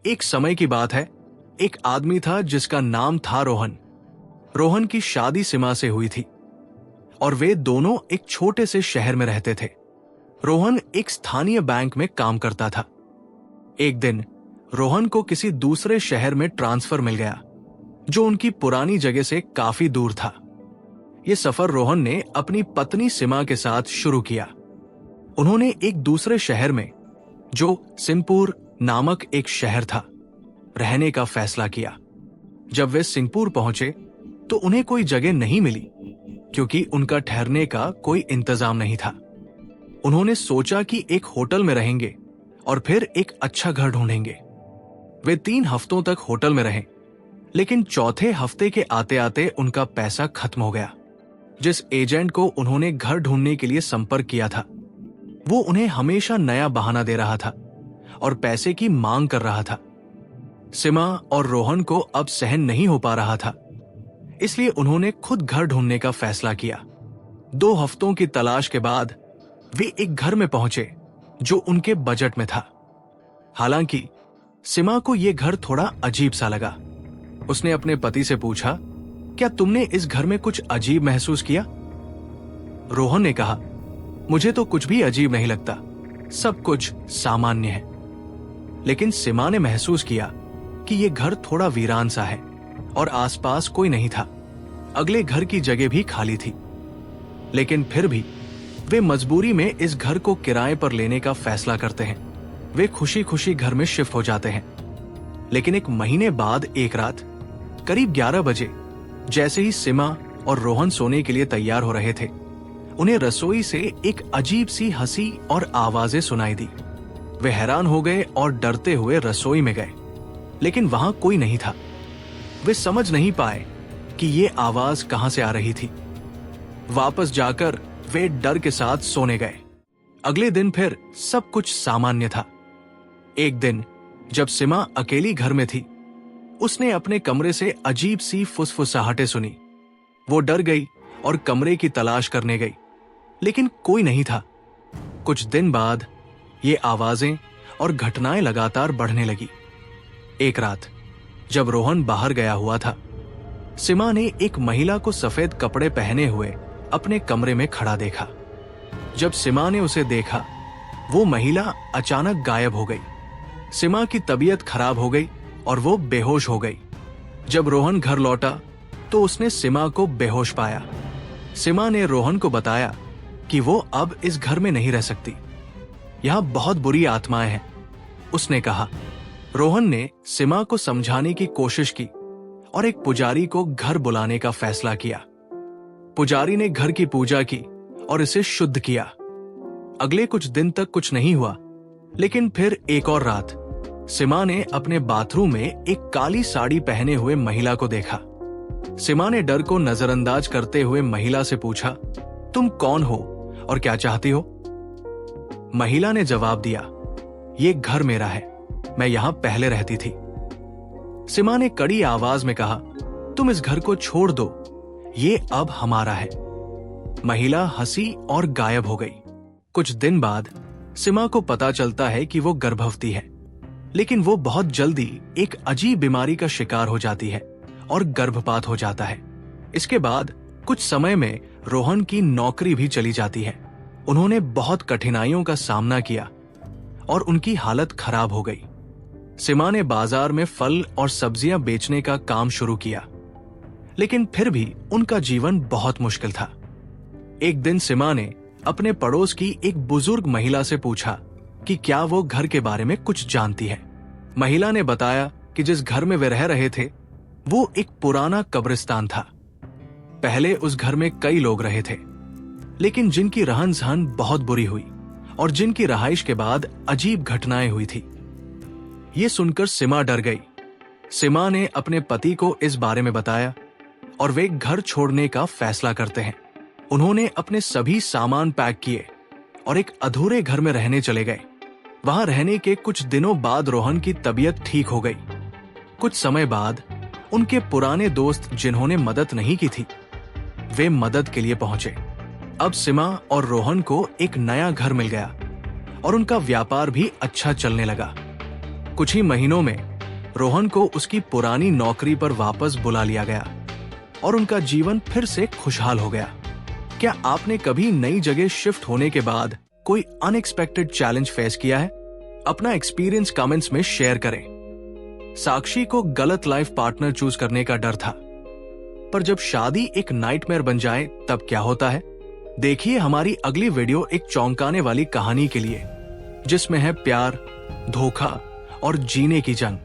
एक समय की बात है, एक आदमी था जिसका नाम था रोहन। रोहन की शादी सीमा से हुई थी और वे दोनों एक छोटे से शहर में रहते थे। रोहन एक स्थानीय बैंक में काम करता था। एक दिन रोहन को किसी दूसरे शहर में ट्रांसफर मिल गया, जो उनकी पुरानी जगह से काफी दूर था। यह सफर रोहन ने अपनी पत्नी सीमा के साथ शुरू किया। उन्होंने एक दूसरे शहर में, जो सिंहपुर नामक एक शहर था, रहने का फैसला किया। जब वे सिंहपुर पहुंचे तो उन्हें कोई जगह नहीं मिली, क्योंकि उनका ठहरने का कोई इंतजाम नहीं था। उन्होंने सोचा कि एक होटल में रहेंगे और फिर एक अच्छा घर ढूंढेंगे। वे 3 हफ्तों तक होटल में रहे, लेकिन चौथे हफ्ते के आते आते उनका पैसा खत्म हो गया। जिस एजेंट को उन्होंने घर ढूंढने के लिए संपर्क किया था, वो उन्हें हमेशा नया बहाना दे रहा था और पैसे की मांग कर रहा था। सीमा और रोहन को अब सहन नहीं हो पा रहा था, इसलिए उन्होंने खुद घर ढूंढने का फैसला किया। 2 हफ्तों की तलाश के बाद वे एक घर में पहुंचे जो उनके बजट में था। हालांकि सीमा को यह घर थोड़ा अजीब सा लगा। उसने अपने पति से पूछा, क्या तुमने इस घर में कुछ अजीब महसूस किया? रोहन ने कहा, मुझे तो कुछ भी अजीब नहीं लगता, सब कुछ सामान्य है। लेकिन सीमा ने महसूस किया कि यह घर थोड़ा वीरान सा है और आसपास कोई नहीं था। अगले घर की जगह भी खाली थी, लेकिन फिर भी वे मजबूरी में इस घर को किराए पर लेने का फैसला करते हैं। वे खुशी खुशी घर में शिफ्ट हो जाते हैं। लेकिन 1 महीने बाद एक रात करीब 11 बजे, जैसे ही सीमा और रोहन सोने के लिए तैयार हो रहे थे, उन्हें रसोई से एक अजीब सी हंसी और आवाजें सुनाई दी। वे हैरान हो गए और डरते हुए रसोई में गए, लेकिन वहां कोई नहीं था। वे समझ नहीं पाए कि ये आवाज कहां से आ रही थी। वापस जाकर वे डर के साथ सोने गए। अगले दिन फिर सब कुछ सामान्य था। एक दिन जब सीमा अकेली घर में थी, उसने अपने कमरे से अजीब सी फुसफुसाहटें सुनी। वो डर गई और कमरे की तलाश करने गई, लेकिन कोई नहीं था। कुछ दिन बाद ये आवाजें और घटनाएं लगातार बढ़ने लगी। एक रात जब रोहन बाहर गया हुआ था, सीमा ने एक महिला को सफेद कपड़े पहने हुए अपने कमरे में खड़ा देखा। जब सीमा ने उसे देखा, वो महिला अचानक गायब हो गई। सीमा की तबीयत खराब हो गई और वो बेहोश हो गई। जब रोहन घर लौटा तो उसने सीमा को बेहोश पाया। सीमा ने रोहन को बताया कि वो अब इस घर में नहीं रह सकती, यहां बहुत बुरी आत्माएं हैं। उसने कहा। रोहन ने सीमा को समझाने की कोशिश की और एक पुजारी को घर बुलाने का फैसला किया। पुजारी ने घर की पूजा की और इसे शुद्ध किया। अगले कुछ दिन तक कुछ नहीं हुआ, लेकिन फिर एक और रात सीमा ने अपने बाथरूम में एक काली साड़ी पहने हुए महिला को देखा। सीमा ने डर को नजरअंदाज करते हुए महिला से पूछा, तुम कौन हो और क्या चाहती हो? महिला ने जवाब दिया, ये घर मेरा है, मैं यहां पहले रहती थी। सीमा ने कड़ी आवाज में कहा, तुम इस घर को छोड़ दो, ये अब हमारा है। महिला हंसी और गायब हो गई। कुछ दिन बाद सीमा को पता चलता है कि वो गर्भवती है, लेकिन वो बहुत जल्दी एक अजीब बीमारी का शिकार हो जाती है और गर्भपात हो जाता है। इसके बाद कुछ समय में रोहन की नौकरी भी चली जाती है। उन्होंने बहुत कठिनाइयों का सामना किया और उनकी हालत खराब हो गई। सीमा ने बाजार में फल और सब्जियां बेचने का काम शुरू किया, लेकिन फिर भी उनका जीवन बहुत मुश्किल था। एक दिन सीमा ने अपने पड़ोस की एक बुजुर्ग महिला से पूछा कि क्या वो घर के बारे में कुछ जानती है। महिला ने बताया कि जिस घर में वे रह रहे थे, वो एक पुराना कब्रिस्तान था। पहले उस घर में कई लोग रहे थे, लेकिन जिनकी रहन सहन बहुत बुरी हुई और जिनकी रहाइश के बाद अजीब घटनाएं हुई थी। ये सुनकर सीमा डर गई। सीमा ने अपने पति को इस बारे में बताया और वे घर छोड़ने का फैसला करते हैं। उन्होंने अपने सभी सामान पैक किए और एक अधूरे घर में रहने चले गए। वहां रहने के कुछ दिनों बाद रोहन की तबीयत ठीक हो गई। कुछ समय बाद उनके पुराने दोस्त जिन्होंने मदद नहीं की थी, वे मदद के लिए पहुंचे। अब सीमा और रोहन को एक नया घर मिल गया और उनका व्यापार भी अच्छा चलने लगा। कुछ ही महीनों में रोहन को उसकी पुरानी नौकरी पर वापस बुला लिया गया और उनका जीवन फिर से खुशहाल हो गया। क्या आपने कभी नई जगह शिफ्ट होने के बाद कोई अनएक्सपेक्टेड चैलेंज फेस किया है? अपना एक्सपीरियंस कमेंट्स में शेयर करें। साक्षी को गलत लाइफ पार्टनर चूज करने का डर था, पर जब शादी एक नाइटमेयर बन जाए तब क्या होता है? देखिए हमारी अगली वीडियो एक चौंकाने वाली कहानी के लिए, जिसमें है प्यार, धोखा और जीने की जंग।